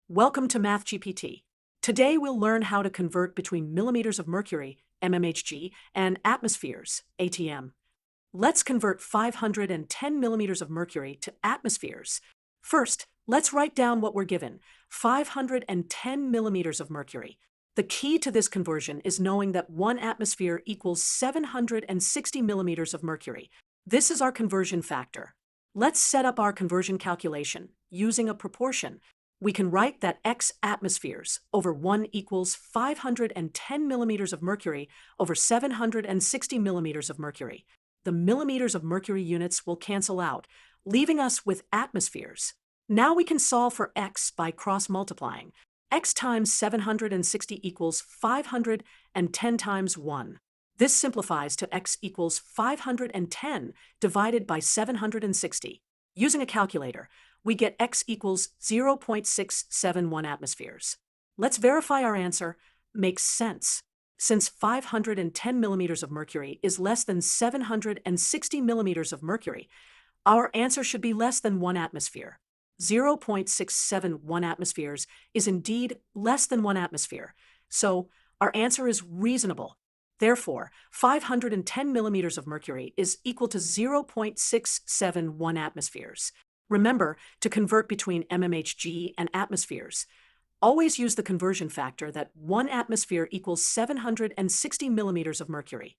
Welcome to MathGPT. Today we'll learn how to convert between millimeters of mercury, mmHg, and atmospheres, ATM. Let's convert 510 millimeters of mercury to atmospheres. First, let's write down what we're given, 510 millimeters of mercury. The key to this conversion is knowing that 1 atmosphere equals 760 millimeters of mercury. This is our conversion factor. Let's set up our conversion calculation using a proportion. We can write that X atmospheres over 1 equals 510 millimeters of mercury over 760 millimeters of mercury. The millimeters of mercury units will cancel out, leaving us with atmospheres. Now we can solve for X by cross-multiplying. X times 760 equals 510 times 1. This simplifies to X equals 510 divided by 760. Using a calculator, we get X equals 0.671 atmospheres. Let's verify our answer makes sense. Since 510 millimeters of mercury is less than 760 millimeters of mercury, our answer should be less than 1 atmosphere. 0.671 atmospheres is indeed less than 1 atmosphere, so our answer is reasonable. Therefore, 510 millimeters of mercury is equal to 0.671 atmospheres. Remember to convert between mmHg and atmospheres. Always use the conversion factor that 1 atmosphere equals 760 millimeters of mercury.